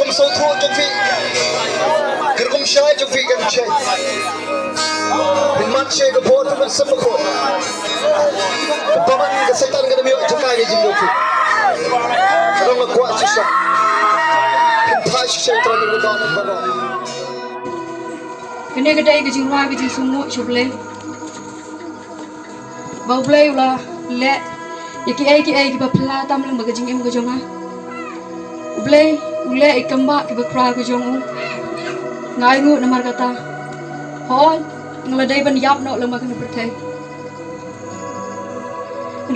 Kerkom so through jong fi. Kerkom shai jong fi kan chai. Bin shay ka bot man sa ko. Paman ka setan ka namiyo jakai ni jing fi. Karong magkuha siya. Pinta siya ito ni Rodon baba. Kene kedai ke jingwa ke jing sumo chuble. Bau play ula le. Ki ai ba pla tam lang ba jing em ko jonga. Ublay ule ikamba ki ba kra ko jongu. Ngai ngu namar kata. Hol ngeladai ban yap no lang makan pertai.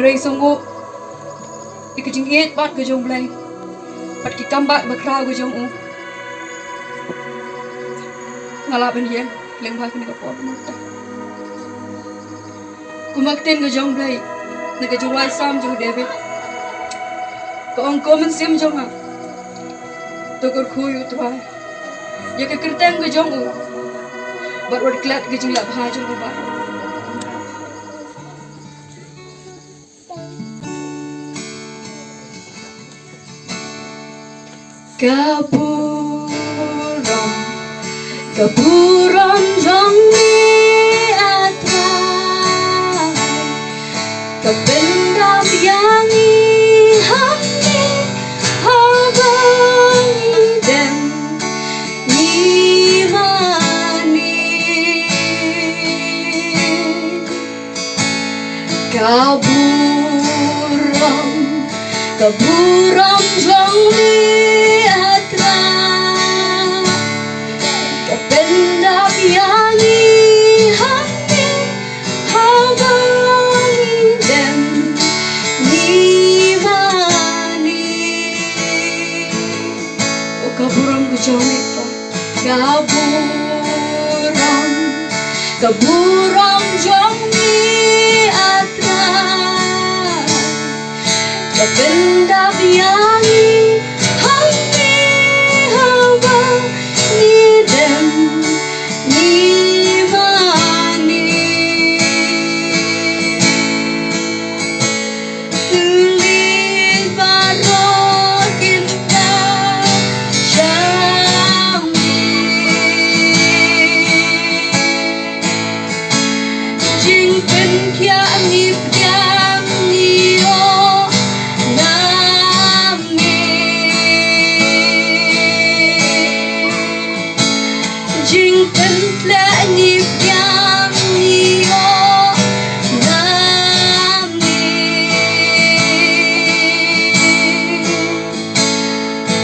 Rei sungu ikajing iet bat ko jong blay. Pat ki kamba ba kra ko jongu. Ngalaban yen leng ba kini ka pot mutta. Kumakten ko jong blay. Nagajulay sam jong David. Ko ang komen sim jong ha. Tokor khuyu trai. Ya ke kertang ko jong u. But what glad ke jing la bha jong u ba. Kaburam jong ni atrai. Kabendam yang ihami habang idem imani. Kaburam jong ni atrai. Kabendam yang ihami habang idem imani. O kaburam ko jong ito. Kaburam jong ni atrai. Kabendam yang ihami habang idem imani. Tulis barok indah syami. Jing pen kia ngip yang niyo nami. Jing pen la ngip yang niyo nami.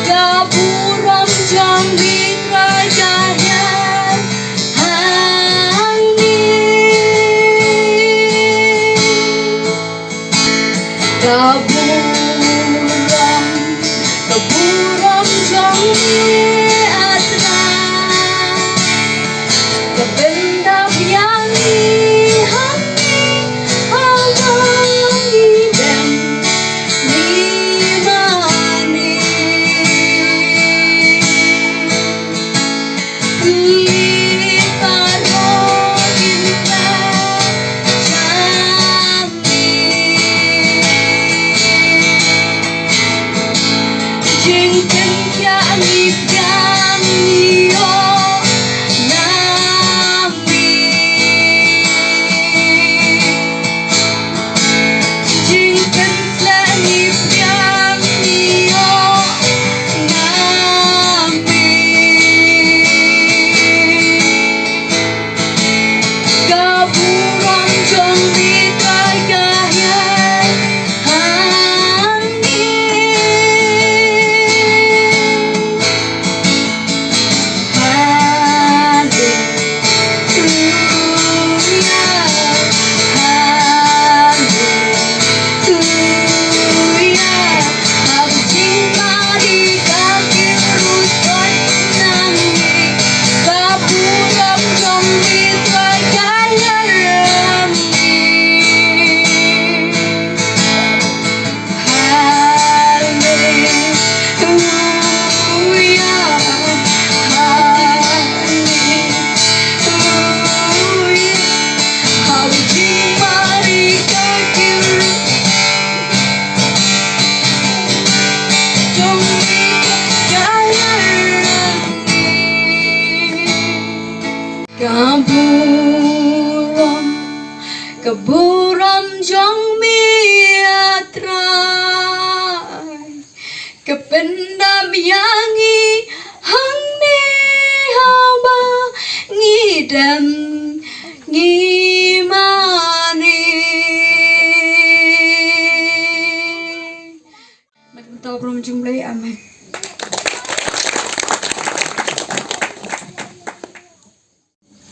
Kaburam jong mitra jayan hani. Kaburam jong ni atrai. Kabendam yang ihami habang idem imani. Tulis barok indah syami. Jing pen kia ngip yang niyo nami. Jing pen la ngip yang niyo nami. Kaburam jong mitra jayan hani. keburam jong miatrai kependam yangi hang ni haba ngidam ngimani Magmentaw belum jumlah amin.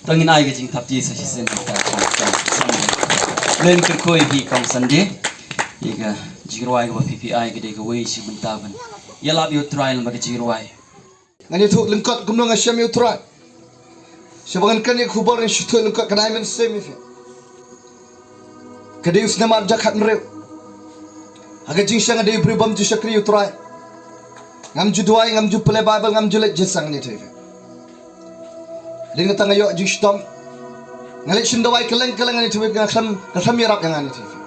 Tangin ay gajing tapji sa hisen kita len kerkoi hi kong sande iga jirwai go PPI gede go wei si bentaban yalab yo trial mag jirwai ngani thu lengkot gumno ngasham yu try sebangan kan ye khubar ni shuthu lengkot kanai men semi fe kade usna mar jakhat mre aga jing shang ade pribam ju shakri yu try ngam ju duai ngam ju play bible ngam ju let jesang ni the Dengan tangga yo jing stom ngalik shindawai keleng ngani tuwe ngam yarap yang ngani tifi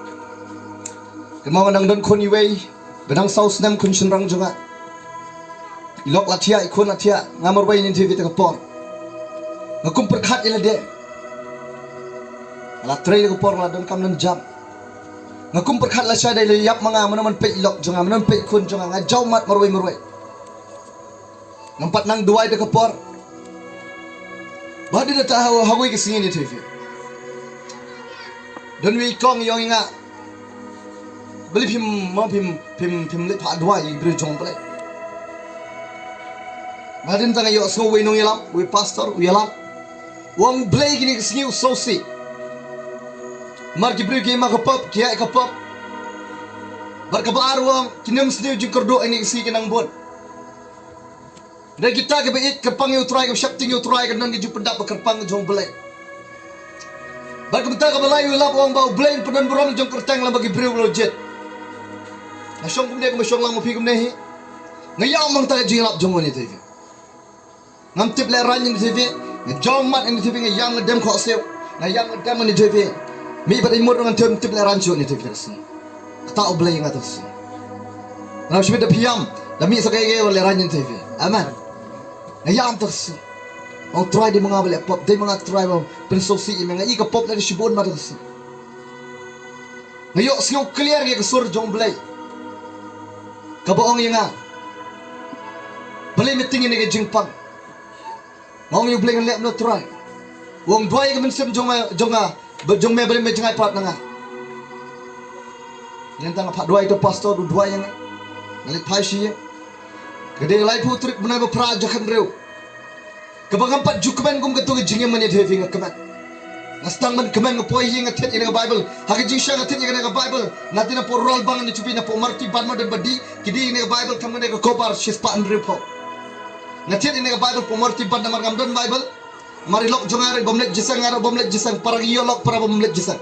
kemau nang don koni wei benang saus nem kun shinrang junga ilok latia ikun latia ngamor wei ni tifi tekapor ngakum perkhat ila de ala trei tekapor la don kam don jam ngakum perkhat la sha dai le yap manga man pe ilok junga man pe kun junga ngajau mat marwei ngampat nang duai tekapor Badi dah tahu hawai kesini ni TV. Dan we kong yang ingat beli pim lepas dua i beri jong pelai. Badi tengah yo so we nong yalam, we pastor we yalam. Wang beli gini kesini so si. Mar beri game kapap, kia kapap. Bar kabar wang kinem sini jukar do ini kesini kenang bon. Dan kita ke baik kerpang yang utrai ke syapting yang utrai ke nan ke pendap kerpang jong belai. Bagi kita ke belai ulap orang bau belai penan berom jong kertang lah bagi beriu lojet. Nasyong kumde ke masyong lang mapi kumde hi. Ngayam mang tak jing lap jong ni TV. Ngam tip le ran ni TV. Ngajong mat ni TV ngayam ngedem kok sew. Ngayam ngedem ni TV. Mi pada imut dengan tip le ran ni TV tersen. Kata belai ngatas. Ngam syibit piam. Dami sakai le ran ni TV. Aman. Ngayam tersi. Mau try di mengambil pop, dia mengat try mau pensosi ini ngai ke pop dari sibun mata tersi. Ngayok siu clear ke sur jong belai. Kaboong yang ah. Belai meeting ini ke jingpang. Mau you belai ngelak no try. Wong dua ke mensem jong me belai me jengai part nanga. Yang tang pak dua itu pastor dua yang ngelik pai sih. Gede lai putrik benar berperaja kan reu. Kebangan pat jukman gum ketu jingem mani devi ngkeman. Ngastang man keman ngepoi hing ngathet ina Bible. Hagi jingsha ngathet ina Bible. Natina por roll bang ni chupi na po marti ban mo de badi kidi ina Bible thamne ko kopar shispa andre po. Ngathet ina Bible po marti ban na margam don Bible. Mari lok jongare bomlet jisang ngaro bomlet jisang para iyo lok para bomlet jisang.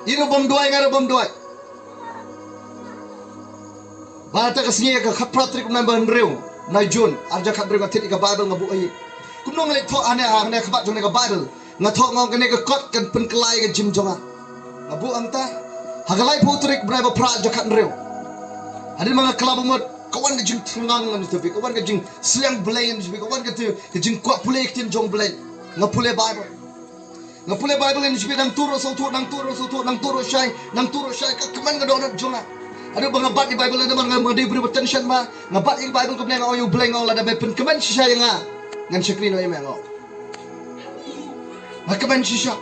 Ino bom duai ngaro bom duai. Bahata kesini ke kapratrik number reu na Jun arja khat reu ngathit ka Bible ngabu ai kumno ngai tho ane khabat jone ka Bible ngathok ngong kene ka kot kan pen kelai ka jim jonga ngabu anta hagalai putrik brai ba pra ja khat reu adin mga klab mo kawan ka jing thingang ngan tepi kawan ka jing siang blay ni tepi kawan ka jing kwa pulei tin jong blay ngapule Bible ni tepi nang turo so shai ka kaman ka donat jonga. Ada bangabat di Bible ada bang di beri attention ma ngabat di Bible ko nang ayu bleng all ada pen kemen sisa yang ngan screen oi mengo kemen sisa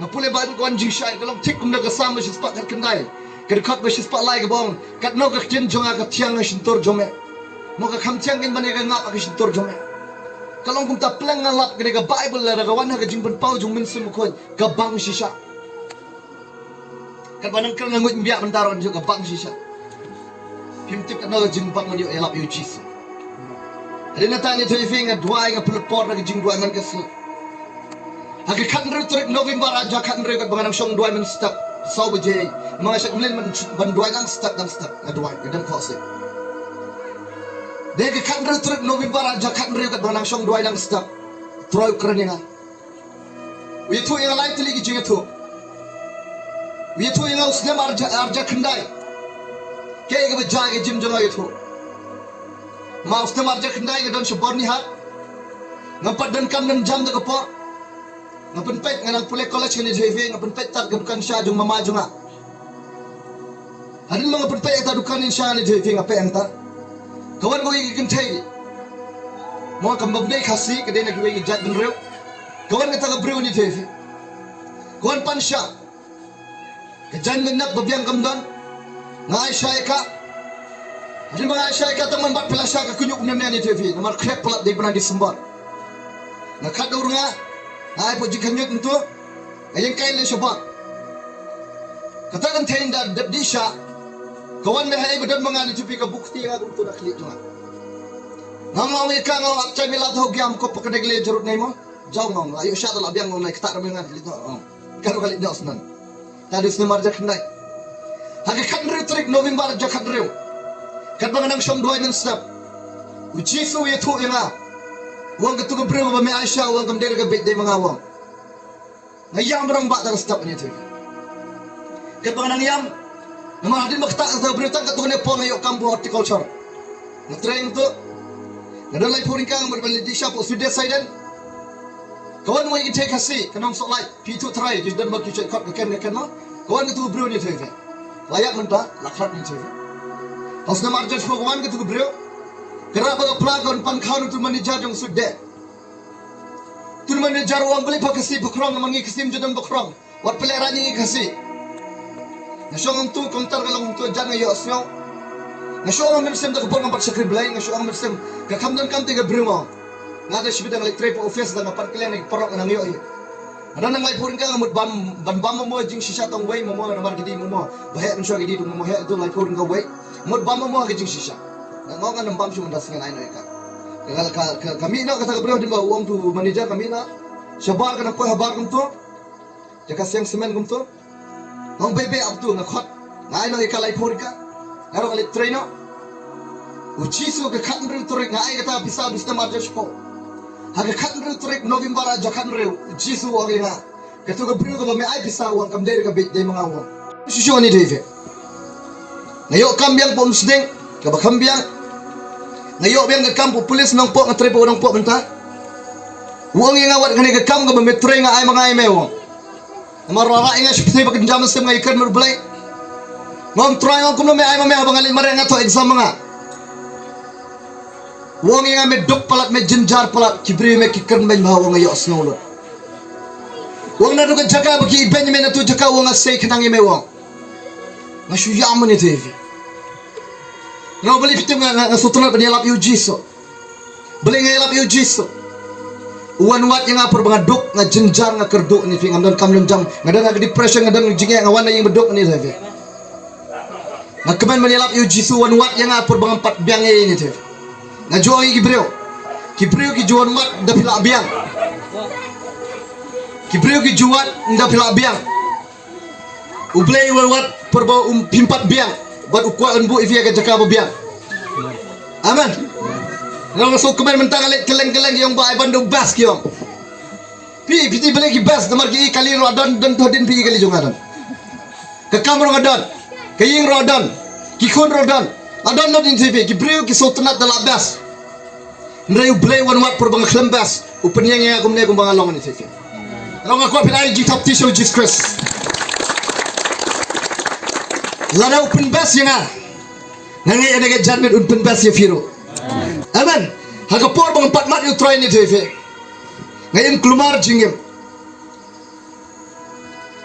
ngapule Bible ko anjing syai kalau tik kum daga sam sis pak kendai kerkat be sis pak lai ke bong kat no ka kin jonga ka tiang shintor jome mo ka kham tiang in bane ka ngap ka shintor jome kalau kum ta pleng ngalap ke ka Bible la daga wan ha ka jing pen pau jong min sim ko ka bang sisa kat banang kan ngut biak bentaron juga bang sisa Pimtip kan nol jing bang ndio elap yu jis. Hari natanya tu finga dua inga pelopor lagi jing dua man kasi. Hagi kan rutrik November aja kan rutrik banganang song dua man step sau bejai. Mga syak mlin man dua nang step dua kedam kose. Degi kan rutrik November aja kan rutrik banganang song dua nang step. Troy kereninga. Witu inga lain tili jing itu. Witu inga usnem arja kendai. Kaya ke bejai ke jim jonga itu. Maaf usnem arja kendai ke don sebor ni hat. Ngampat dan kam dan jam ke por. Ngapenpet nganang pule college ni JV ngapenpet tat gadukan siya jung mama junga. Hadin mga penpet ta dukanin siya ni JV ngape anta. Kawan ko ikin tay. Mo kambabnay kasi kadai nagwi jat benrew. Kawan nga taga brew ni JV. Kawan pan siya. Kajan menak babyang kamdan. Nga ay siya ka. Hadin mga ay siya ka taman bat pala siya ka kunyuk na ni JV. Namar krep pelat di pernah disembar. Nakadaur nga ay po jikanyut nito ayang kain siya ba katakan tayo da dabdi siya kawan may hay badan mga nitupi ka bukti nga kung ito naklit nga ngamaw ka nga apchay may lato gyam ko pagkadagle jarot na mo jaw nga ayo siya tala biyang nga kita namin nga dito karo kalit daos nan tadis ni marja kanay hagi kadre trik November ja kadre kat mga nang siyam duay ng step ujisu yetu nga wang ketu kebreu ba me Aisyah wang kamder ka bit day mga wang ngayam rang ba ta stop ni tu kat mga nangyam naman hadin makta ta kebreu ta ketu ne po ngayo kampo horticulture na train tu ngadalay puring kang berbalik di shop sudah saidan kawan mo ikite kasi kanong solat pitu try di dan bagi cek kat ken mo kawan ketu kebreu ni tu layak menta lakhat ni tu pas na marjan ko kawan ketu kebreu kerap baga pelagon pangkau tu manager yang sudah. Tu manager orang beli pakasi bukrong mangi kasim jadam bukrong. Wat pelerani kasi. Nasyong tu kontar kalau tu jangan yo asyo. Nasyong mersem tak borang pak sakri belai nasyong mersem ka kamdan kam tiga brimo. Ngada sibida ngali trip office dan pan kalian ni porok nang yo. Ada nang lai purin ka ngamut bam mo jing sisa tong wei mo namar gidi mo. Bahaya nsyong gidi tu mo he tu lai purin ka wei. Mut bam mo jing sisa. Ngau kan nembam cuma das dengan aino ka kami na kata kebreu di uang tu manager kami na sabar kana ko habar kum tu jaka siang semen kum tu ngau bebe ab tu na khot aino ka lai phorika ngaro kali traino ujisu ka khat breu turik ngai kata bisa dusta marja spo haga khat breu turik November aja khat breu ujisu oringa ketu kebreu ka me ai bisa uang kam der ka bit de mga uang susu ni deve ngayo kambiang pom sedeng ka bakambiang ngayo biang ke kampo polis nang po nga trepo nang po benta wong nga wat kani ke kam ga metro nga ay mga ay mewo marara nga sipsi pag jam sem nga ikan merblay ngom try ngom kuno me ay mame abang alin mare nga to exam nga wong nga medok palat me jinjar palat kibri me kikan ben bawo nga yo snolo wong na duga jaga bagi ben me na tu jaga wong nga say kanang mewo nga shuyaman ni tv Ngau beli fitim nga sutunat pa nilap yujiso. Beli nga ilap yujiso. Uwan wat yang apur mga duk nga jenjar nga kerduk ni fi ngamdan kamlun jam ngadan nga depression ngadan jingya nga wana yang beduk ni fi. Nga keman manilap yujiso uwan wat yang apur mga empat biang ni fi. Nga juang kibreo. Kibreo ki juan wat da pila biang. Kibreo ki juan da pila biang. Ublay uwan wat purba pimpat biang. Buat ukuan bu ifia ke jaka biang. Aman. Kalau masuk kemen mentang alik keleng-keleng yang baik bandung bas kiong. Pi piti beli ki bas namar ki kali rodan dan todin pi kali jungadan. Ke kamar rodan. Ke ying rodan. Ki khon rodan. Adan not in TV ki breu ki sotunat dala bas. Nrayu blay wan wat per bang klembas. Upen yang aku mene kumbang along ni TV. Kalau ngaku pinai ji top t-shirt Jesus Christ. Lada open bus yang nangai ada ke jangan open bus ya firu. Aman. Haga por bang empat mat you try ni TV. Ngayon kelumar jingem.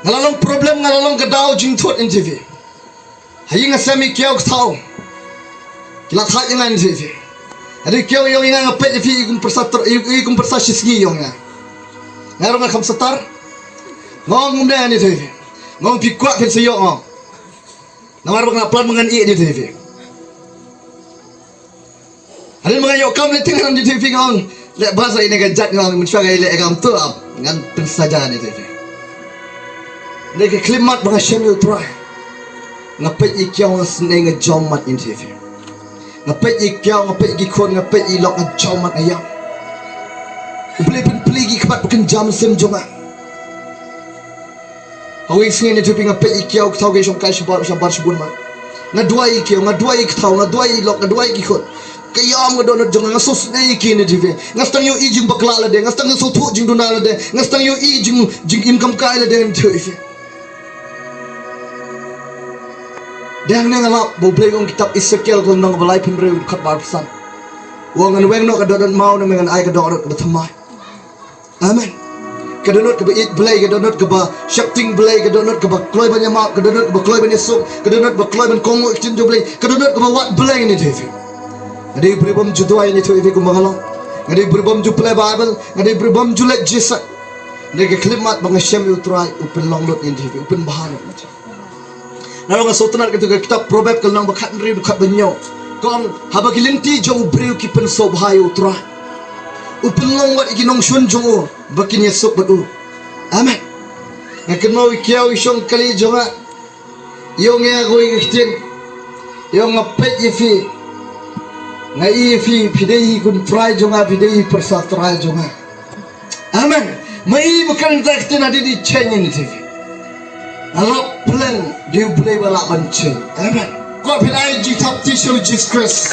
Ngalalong problem ngalalong kedau jing thot in TV. Hayi ngasami kiau kau. Kila thak yang ni TV. Ada kiau yang ngapet fi ikum persatur ikum persasis ni yang ngarong ngam setar. Ngong munda ni TV. Ngong pikwa pen seyok ngong. Namar bang plan mengan i ni TV. Ada mga yo kam le tingnan di TV ngong. Le bahasa ini gajat ngong mensagai le agam tu ap ngan pensaja ni TV. Lagi klimat bang syam yo try. Ngapet ikyau seneng ngejomat in TV. Ngapet ikyau ngapet gikon ngapet ilok ngejomat ayam. Beli pun peligi kepat bukan jam sem jonga. Hawi sini ni tupi ngapet ikyau kau ke syong kai syubar syubar syubun ma. Ngadua ikyau ngadua iktau ngadua ilok ngadua gikon. Kayam ga donut jong nga sos nei kini dive. Ngastang yo ijing bakla la de, ngastang so thu jing dunala de, ngastang yo ijing income kai la de dive. Dang nang alap bo play ong kitab Ezekiel kung nang balay pinrew kat bar pesan. Wong an weng no ka donut mau na mengan ai ka donut ka thamai. Amen. Ka donut ka ba it play ka donut ka ba shifting play ka donut ka ba kloy ban yama ka donut ka ba kloy ban yesuk ka donut ba kloy ban kongo exchange play ka donut ka ba wat play ni dive. Ngadi bribam judwai ni dive ko mangalo. Ngadi bribam ju play Bible, ngadi bribam ju let Jesus. Ngadi ka klimat mga shem utrai upen longlot ni dive upen bahan ni. Naro nga sotanar kito kitab Proverb kal nang bakat nri dukat banyo. Kong habag ilinti jong ubriw ki pen so bahay utra. Upelong wat ikinong shun jong u bakin yesuk batu. Amen. Nga kenmo ikiaw isyong kali jonga. Yung nga ko ikitin. Yung nga pet ifi. Nga ifi pidehi kun try jonga pidehi persa try jonga. Amen. Mai bukan taktin adi di change ni TV. Alap plan dia boleh balak bancing. Amen. Kau pilih jitab tisu Jesus Christ.